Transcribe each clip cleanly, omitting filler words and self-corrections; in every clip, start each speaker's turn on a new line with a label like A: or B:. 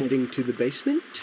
A: heading to the basement.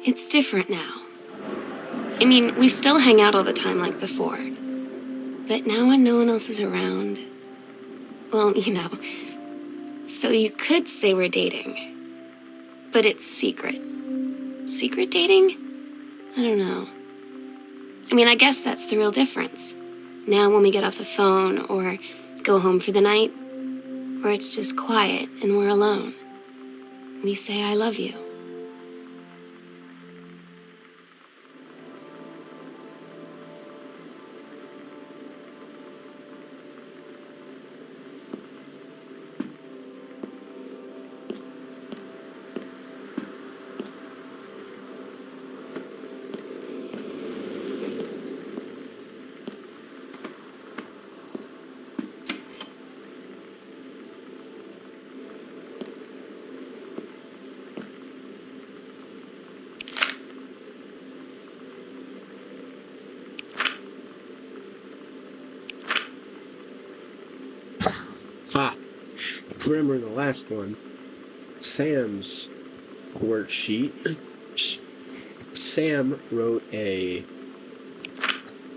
B: It's different now. I mean, we still hang out all the time like before. But now when no one else is around, well, so you could say we're dating. But it's secret. Secret dating? I don't know. I mean, I guess that's the real difference. Now when we get off the phone or go home for the night, or it's just quiet and we're alone, we say I love you.
A: Remember the last one, Sam's worksheet. Sam wrote a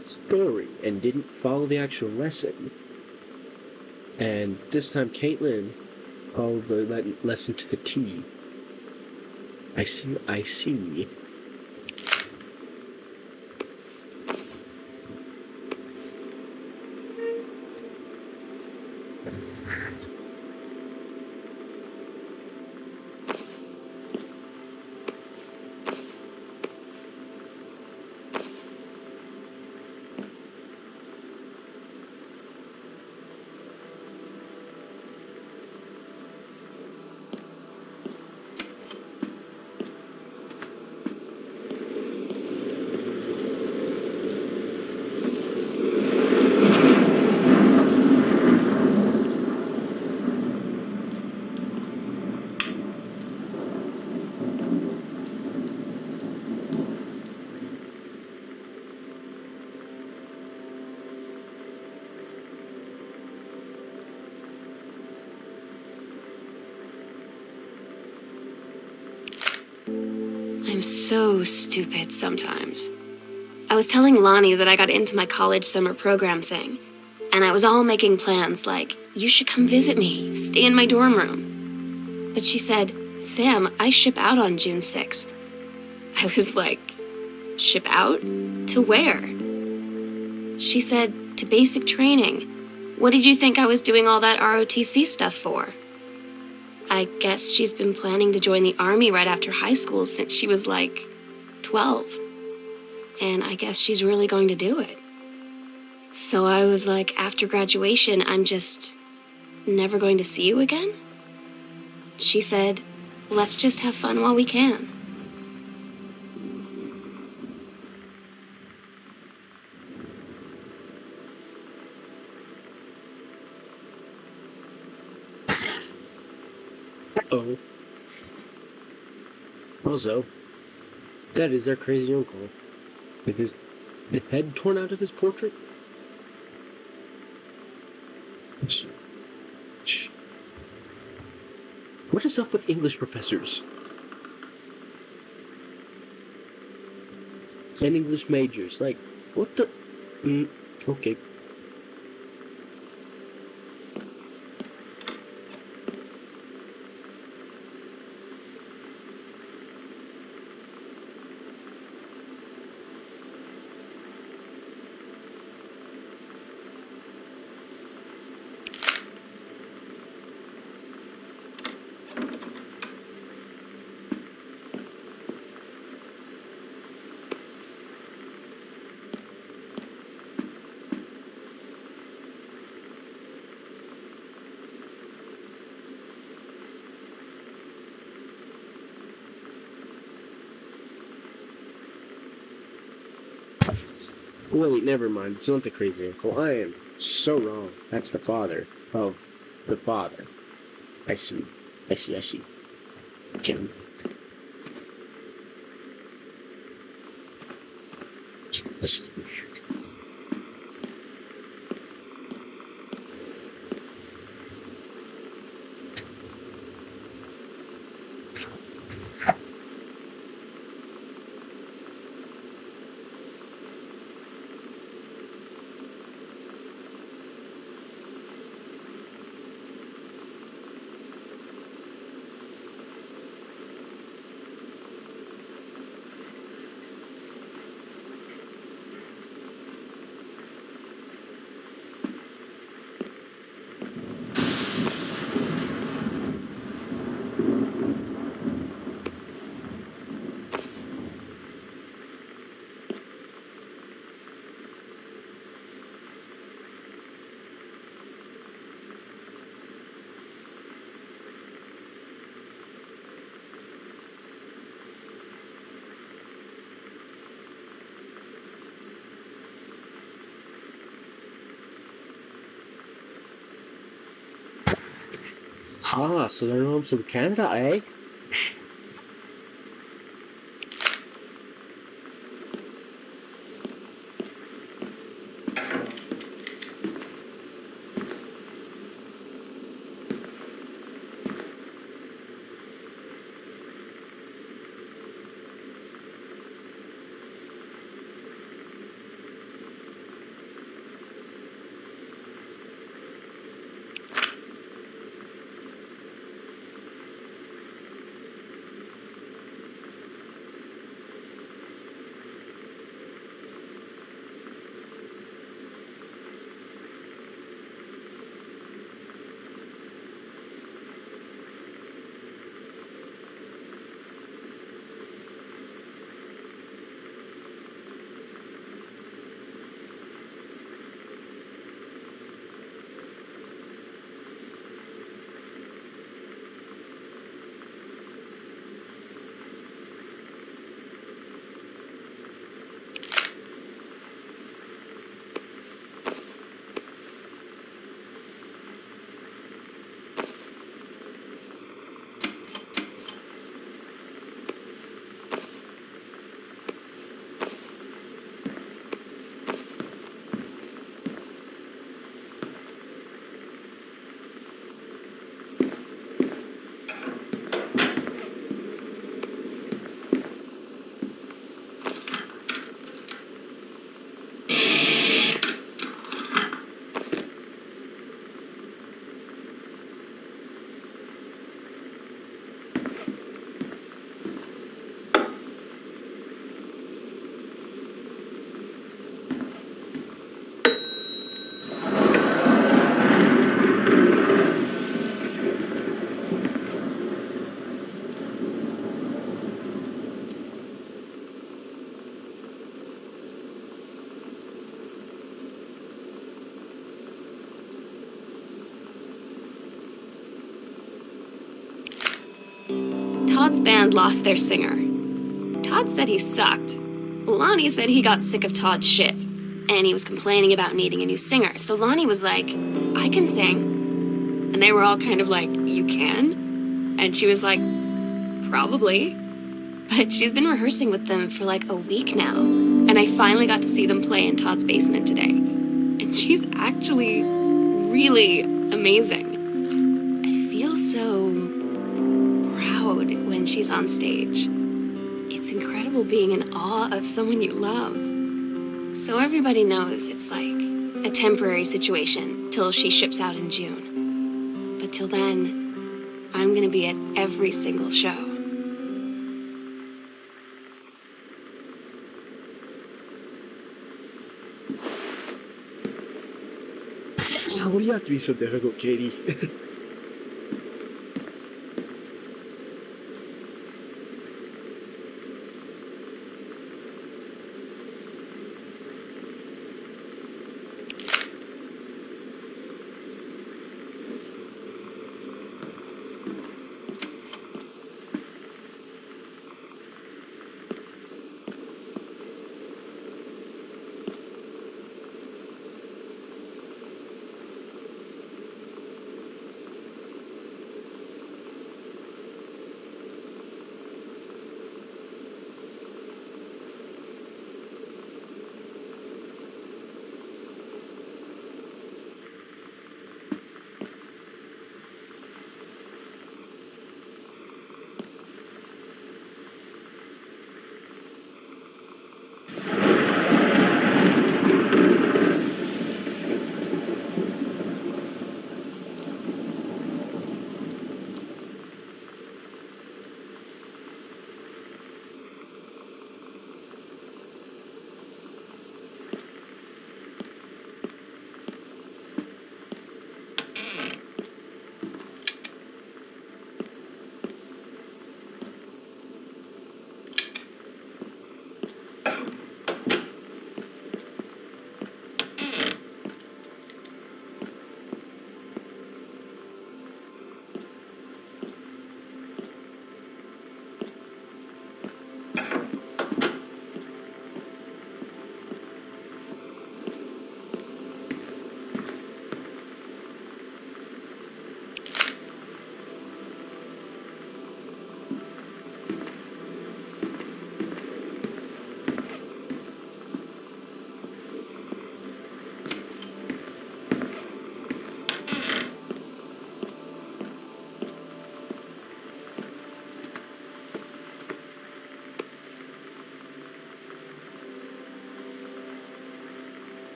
A: story and didn't follow the actual lesson. And this time Caitlin followed the lesson to the T. I see.
B: I'm so stupid sometimes. I was telling Lonnie that I got into my college summer program thing, and I was all making plans like, you should come visit me, stay in my dorm room. But she said, Sam, I ship out on June 6th. I was like, ship out? To where? She said, to basic training. What did you think I was doing all that ROTC stuff for? I guess she's been planning to join the Army right after high school since she was like 12. And I guess she's really going to do it. So I was like, after graduation, I'm just never going to see you again? She said, let's just have fun while we can.
A: Oh. Also, that is their crazy uncle. With his head torn out of his portrait? What is up with English professors? And English majors? Like, what the... okay. Wait, never mind. It's not the crazy uncle. I am so wrong. That's the father of the father. I see. I see. I see. Okay. Ah, so their mom's from Canada, eh?
B: Todd's band lost their singer. Todd said he sucked. Lonnie said he got sick of Todd's shit, and he was complaining about needing a new singer. So Lonnie was like, I can sing. And they were all kind of like, you can? And she was like, probably. But she's been rehearsing with them for like a week now. And I finally got to see them play in Todd's basement today. And she's actually really amazing. I feel so proud when she's on stage. It's incredible being in awe of someone you love. So everybody knows it's like a temporary situation till she ships out in June. But till then, I'm gonna be at every single show.
A: サボりアートにするんだよ、ケリー。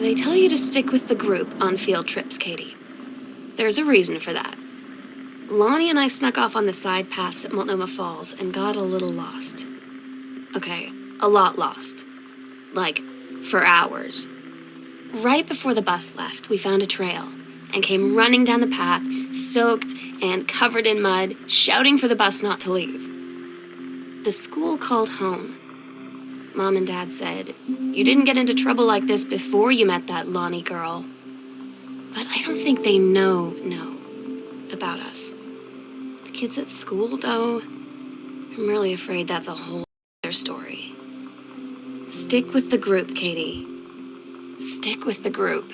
B: They tell you to stick with the group on field trips, Katie. There's a reason for that. Lonnie and I snuck off on the side paths at Multnomah Falls and got a little lost. Okay, a lot lost. Like, for hours. Right before the bus left, we found a trail and came running down the path, soaked and covered in mud, shouting for the bus not to leave. The school called home. Mom and Dad said, "You didn't get into trouble like this before you met that Lonnie girl." But I don't think they know about us. The kids at school, though, I'm really afraid that's a whole other story. Stick with the group, Katie. Stick with the group.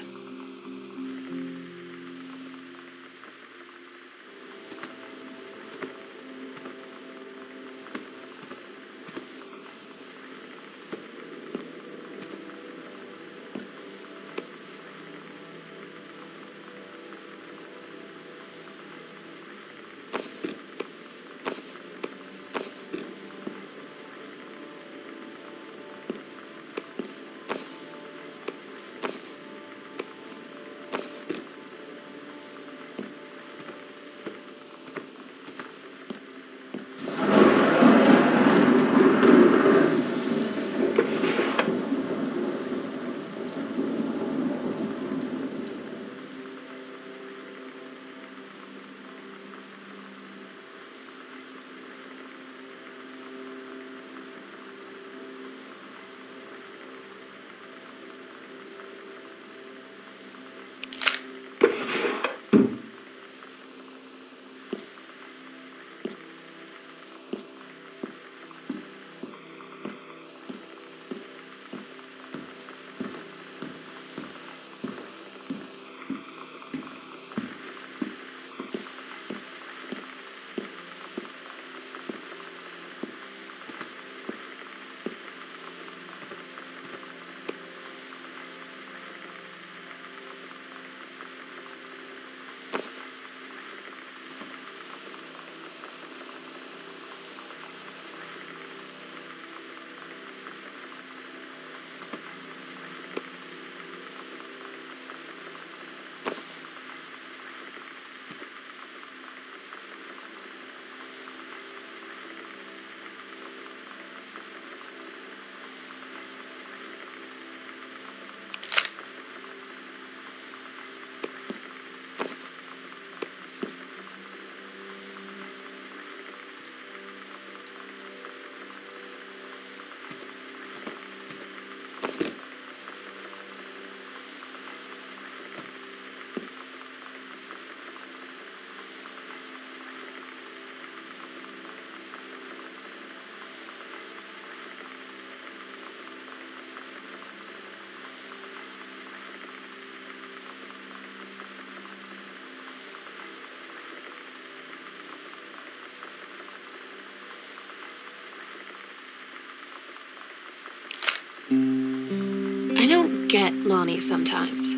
B: I don't get Lonnie sometimes.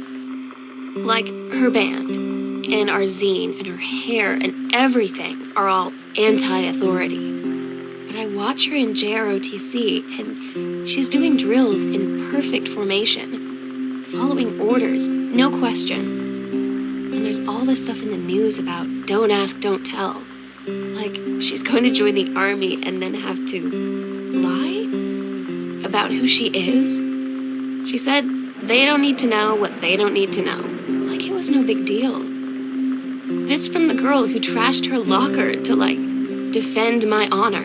B: Like, her band, and our zine, and her hair, and everything are all anti-authority. But I watch her in JROTC, and she's doing drills in perfect formation, following orders, no question. And there's all this stuff in the news about don't ask, don't tell. Like, she's going to join the army and then have to lie about who she is. She said they don't need to know what they don't need to know. Like it was no big deal. This from the girl who trashed her locker to, like, defend my honor.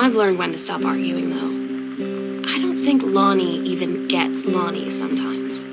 B: I've learned when to stop arguing, though. I don't think Lonnie even gets Lonnie sometimes.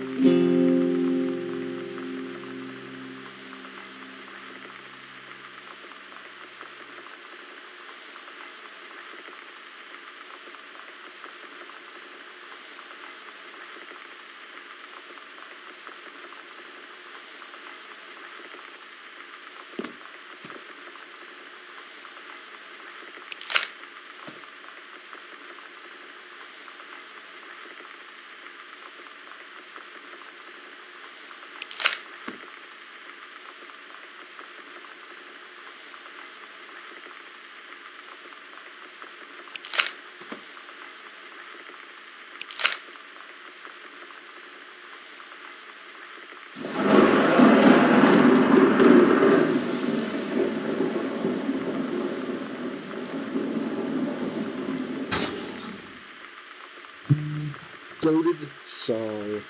A: Goated song.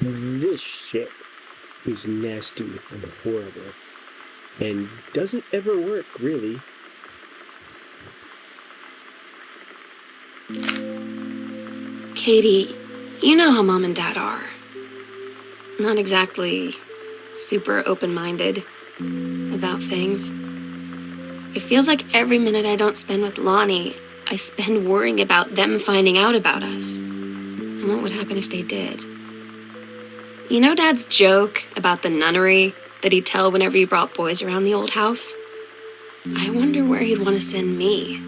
A: This shit is nasty and horrible. And doesn't ever work, really.
B: Katie, you know how Mom and Dad are. Not exactly super open-minded about things. It feels like every minute I don't spend with Lonnie, I spend worrying about them finding out about us. And what would happen if they did? You know Dad's joke about the nunnery that he'd tell whenever he brought boys around the old house? I wonder where he'd want to send me.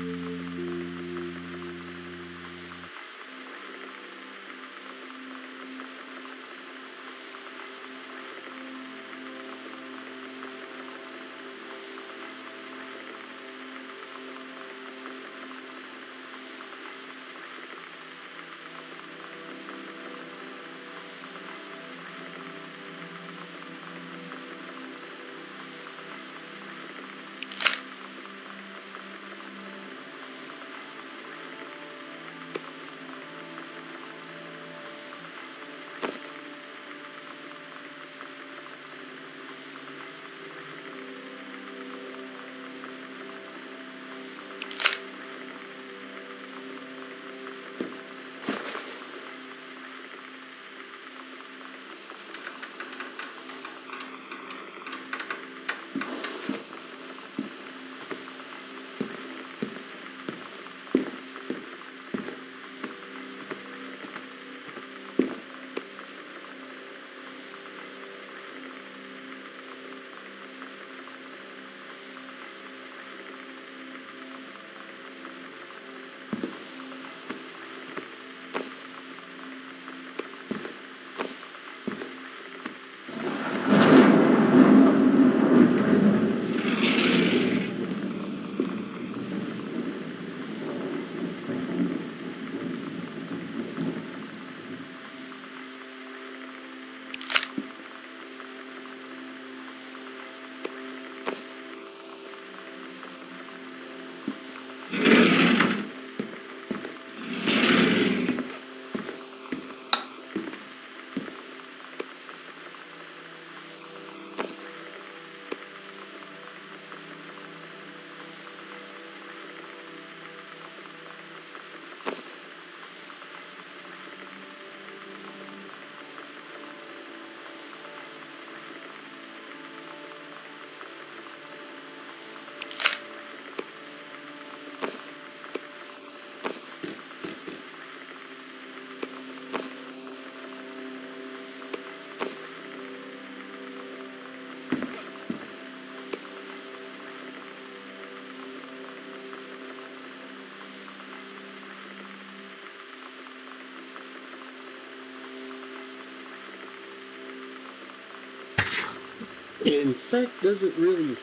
A: In fact, doesn't really.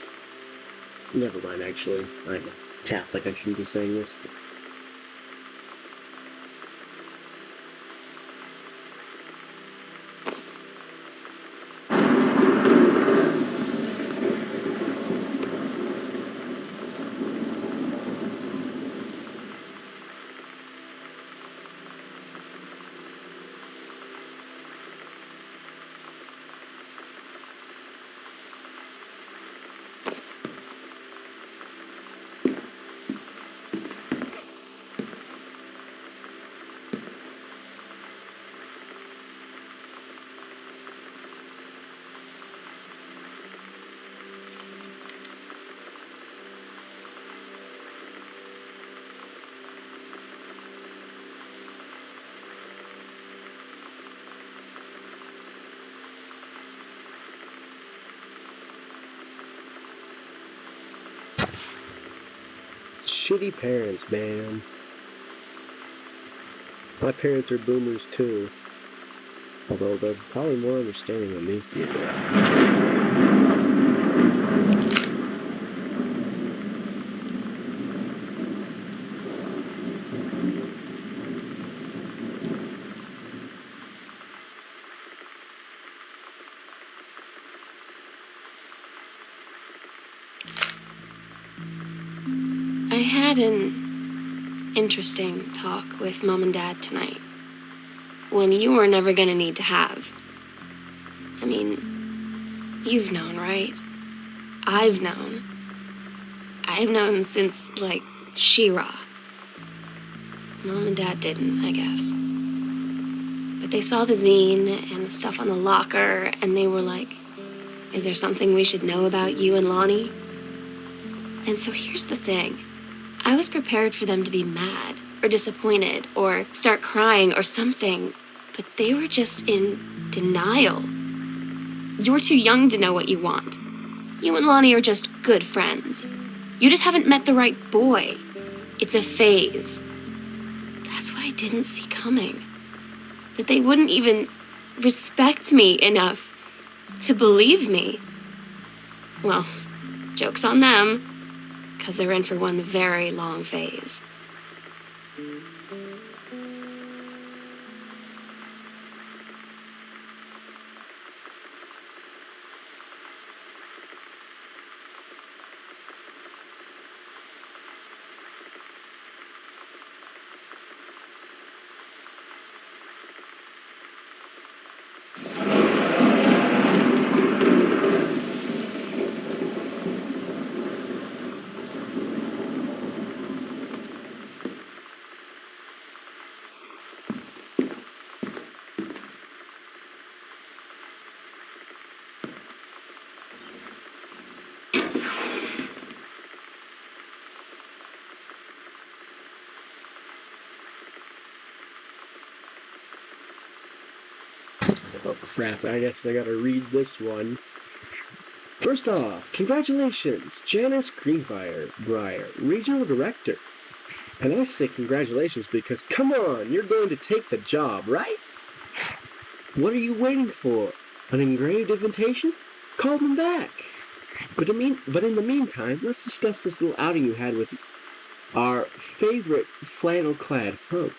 A: Never mind, actually. I'm Catholic, I shouldn't be saying this. Shitty parents, man. My parents are boomers too. Although they're probably more understanding than these people.
B: I had an interesting talk with Mom and Dad tonight. One you were never gonna need to have. I mean, you've known, right? I've known. I've known since, like, She-Ra. Mom and Dad didn't, I guess. But they saw the zine and the stuff on the locker, and they were like, is there something we should know about you and Lonnie? And so here's the thing. I was prepared for them to be mad, or disappointed, or start crying, or something, but they were just in denial. You're too young to know what you want. You and Lonnie are just good friends. You just haven't met the right boy. It's a phase. That's what I didn't see coming. That they wouldn't even respect me enough to believe me. Well, joke's on them. 'Cause they're in for one very long phase.
A: Oh crap, I guess I gotta read this one. First off, congratulations, Janice Greenbrier, Regional Director. And I say congratulations because, come on, you're going to take the job, right? What are you waiting for? An engraved invitation? Call them back. But in the meantime, let's discuss this little outing you had with our favorite flannel-clad hunk.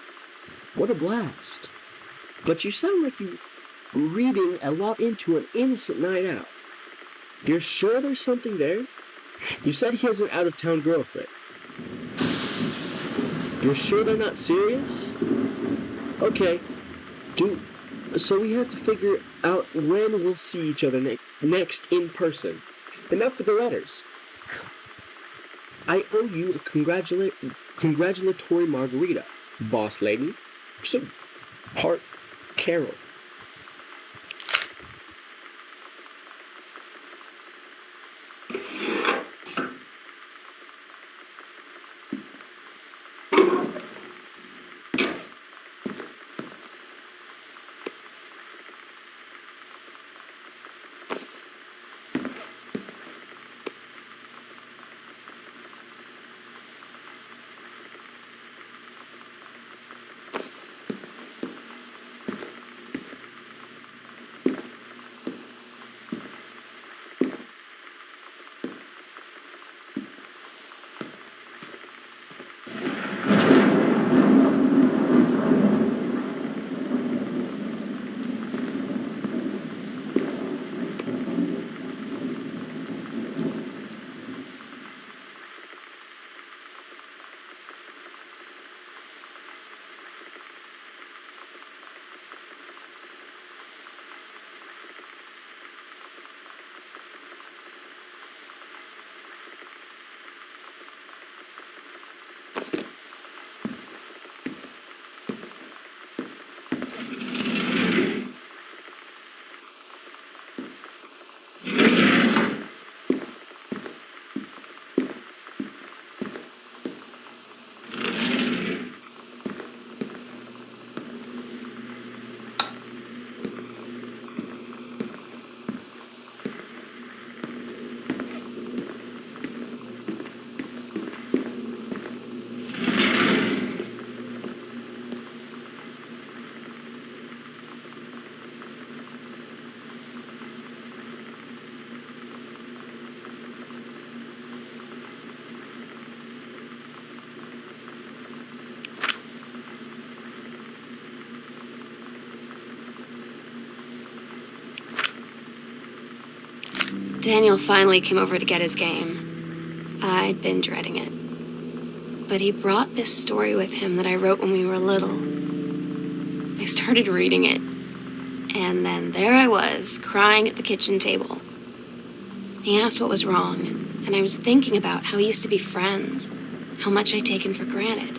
A: What a blast. But you sound like you reading a lot into an innocent night out. You're sure there's something there? You said he has an out-of-town girlfriend. You're sure they're not serious? Okay. So we have to figure out when we'll see each other next in person. Enough with the letters. I owe you a congratulatory margarita, boss lady. Some heart, Carol.
B: Daniel finally came over to get his game. I'd been dreading it. But he brought this story with him that I wrote when we were little. I started reading it, and then there I was, crying at the kitchen table. He asked what was wrong, and I was thinking about how we used to be friends, how much I'd taken for granted.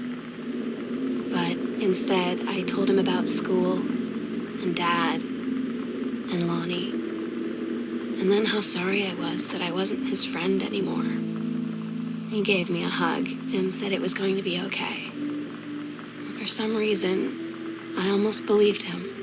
B: But instead, I told him about school, and Dad, and Lonnie, and then how sorry I was that I wasn't his friend anymore. He gave me a hug and said it was going to be okay. For some reason, I almost believed him.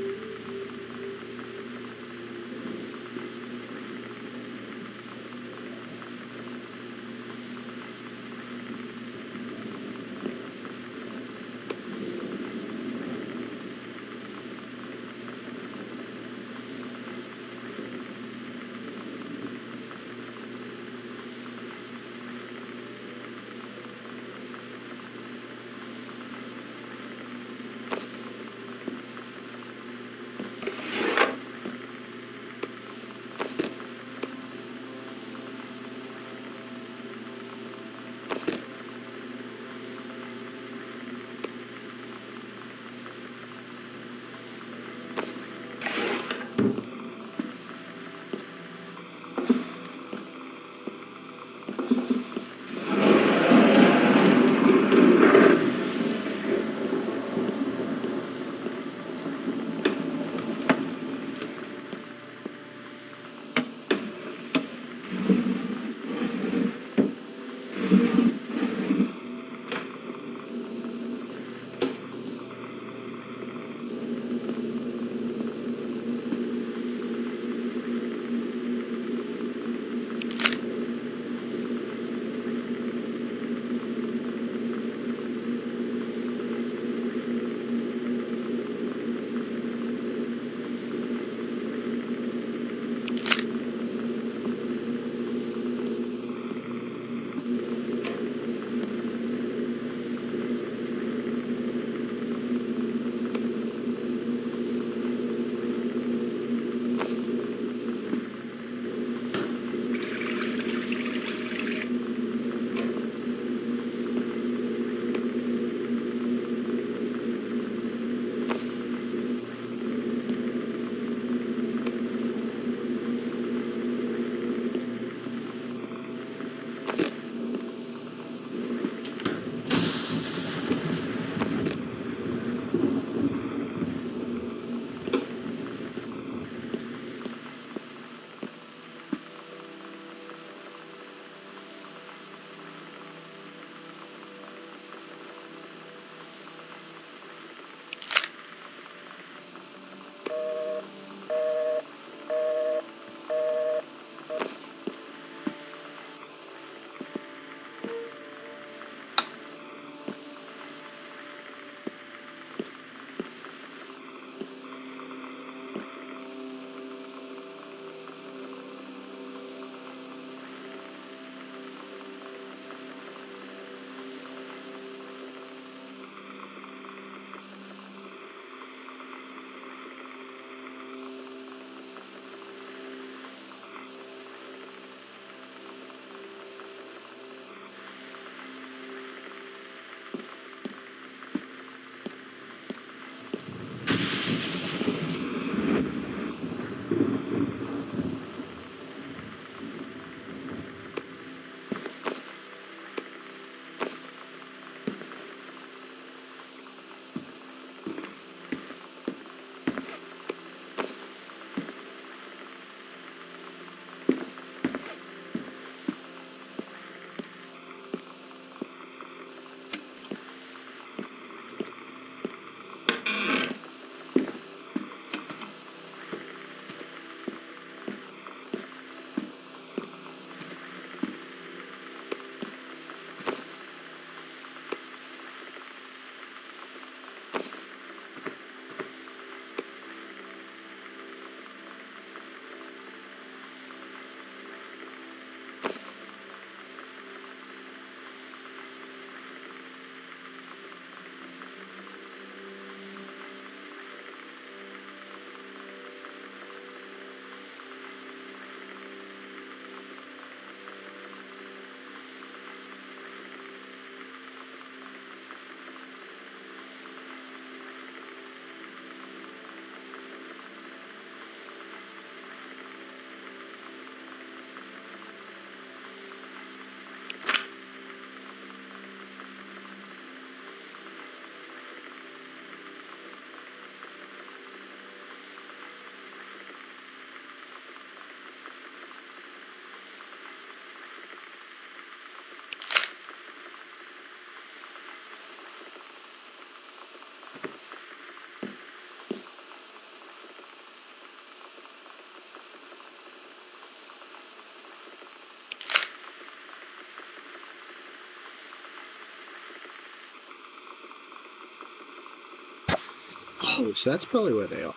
A: Oh, so that's probably where they are.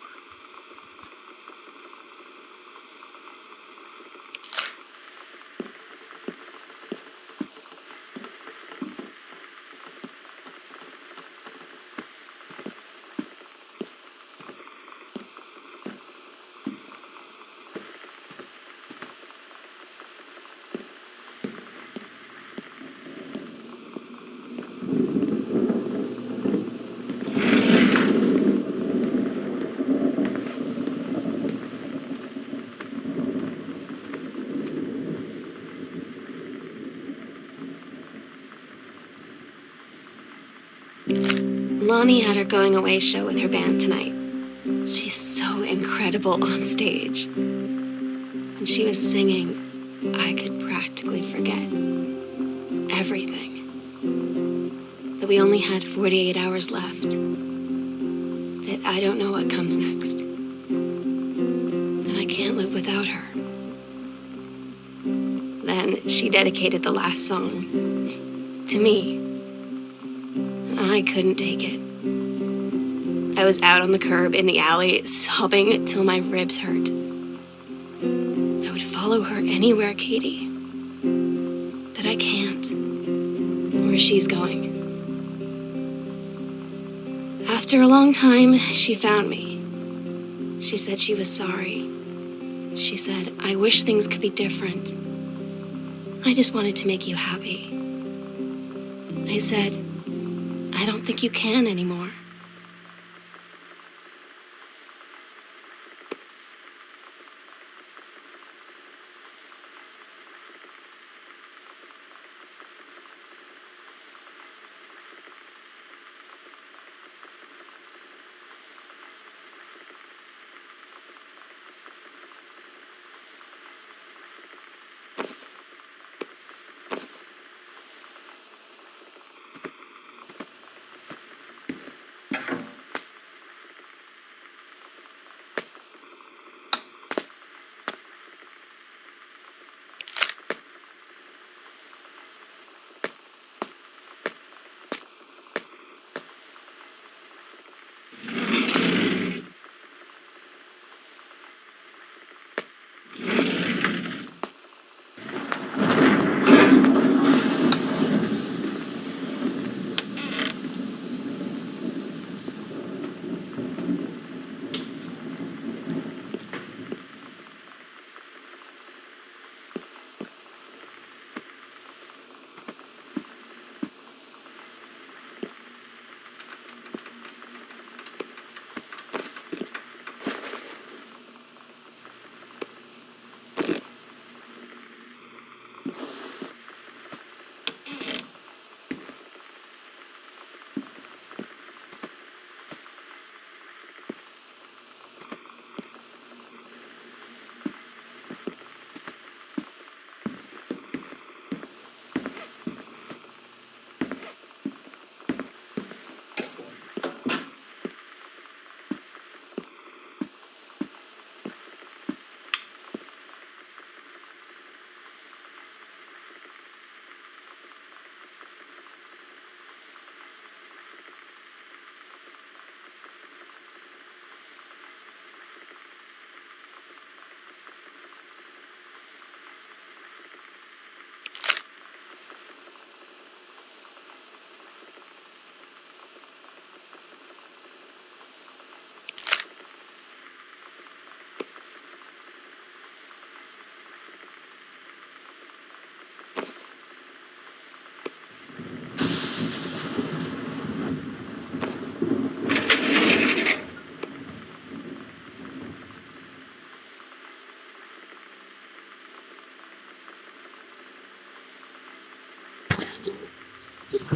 B: Lonnie had her going away show with her band tonight. She's so incredible on stage. When she was singing, I could practically forget everything. That we only had 48 hours left. That I don't know what comes next. That I can't live without her. Then she dedicated the last song to me. I couldn't take it. I was out on the curb in the alley, sobbing till my ribs hurt. I would follow her anywhere, Katie. But I can't. Where she's going. After a long time, she found me. She said she was sorry. She said, I wish things could be different. I just wanted to make you happy. I said, I don't think you can anymore.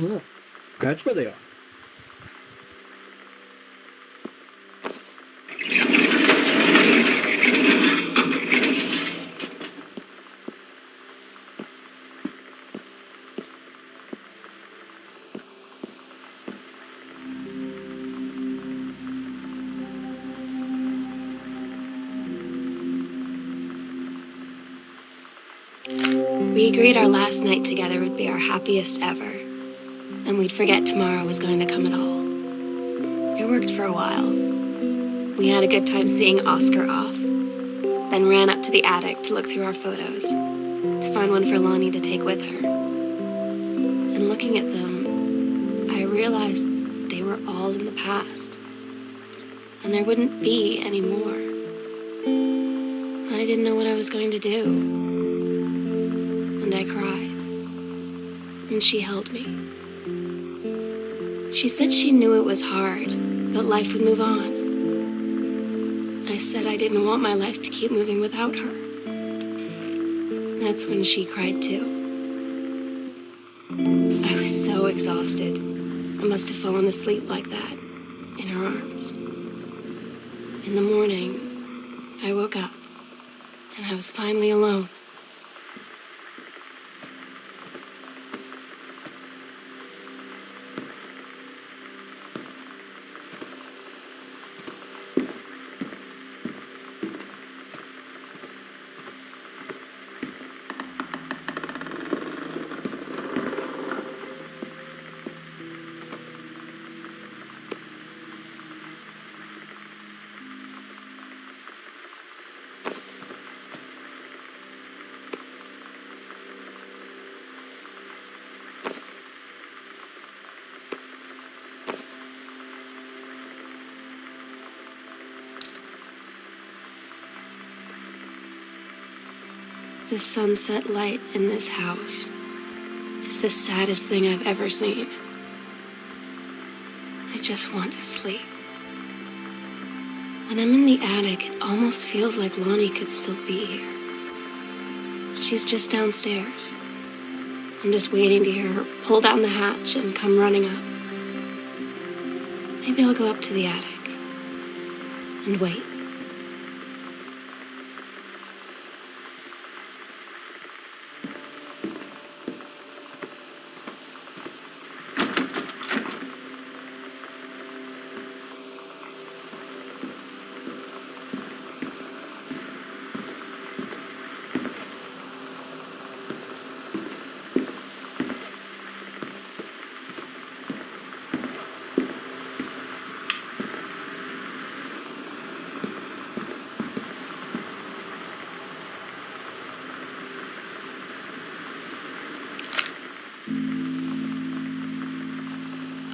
A: Oh, that's where they are.
B: We agreed our last night together would be our happiest ever, and we'd forget tomorrow was going to come at all. It worked for a while. We had a good time seeing Oscar off, then ran up to the attic to look through our photos, to find one for Lonnie to take with her. And looking at them, I realized they were all in the past, and there wouldn't be any more. And I didn't know what I was going to do. And I cried, and she held me. She said she knew it was hard, but life would move on. I said I didn't want my life to keep moving without her. That's when she cried too. I was so exhausted. I must have fallen asleep like that, in her arms. In the morning, I woke up, and I was finally alone. The sunset light in this house is the saddest thing I've ever seen. I just want to sleep. When I'm in the attic, it almost feels like Lonnie could still be here. She's just downstairs. I'm just waiting to hear her pull down the hatch and come running up. Maybe I'll go up to the attic and wait.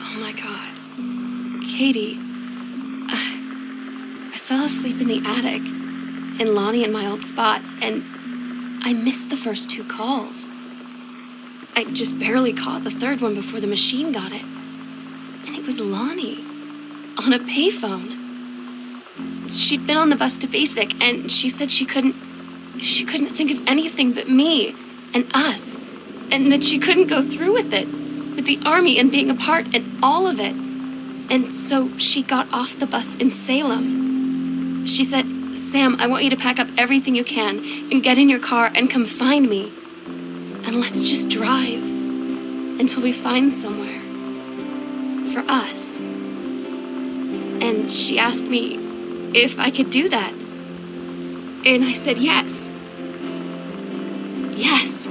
B: Oh my God. Katie, I fell asleep in the attic, in Lonnie and my old spot, and I missed the first 2 calls. I just barely caught the third one before the machine got it. And it was Lonnie, on a payphone. She'd been on the bus to Basic, and she said she couldn't think of anything but me and us, and that she couldn't go through with it, with the army and being a part and all of it. And so she got off the bus in Salem. She said, "Sam, I want you to pack up everything you can and get in your car and come find me. And let's just drive until we find somewhere for us." And she asked me if I could do that. And I said yes. Yes.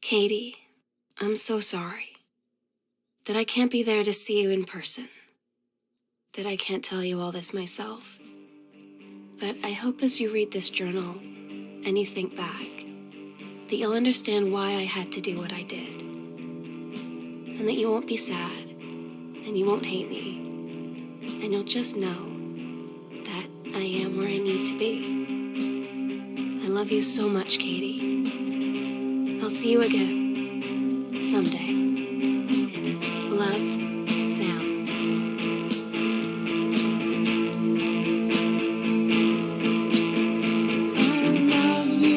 B: Katie, I'm so sorry that I can't be there to see you in person, that I can't tell you all this myself. But I hope as you read this journal and you think back, that you'll understand why I had to do what I did. And that you won't be sad, and you won't hate me, and you'll just know that I am where I need to be. I love you so much, Katie. I'll see you again, someday. Love, Sam.
C: I love you.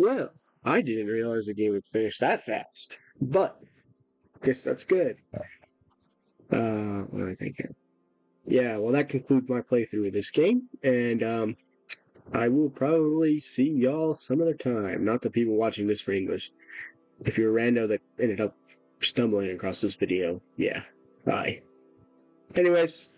A: Well, I didn't realize the game would finish that fast. But, guess that's good. What do I think here? Yeah, well, that concludes my playthrough of this game, and, I will probably see y'all some other time. Not the people watching this for English. If you're a rando that ended up stumbling across this video, yeah. Bye. Anyways,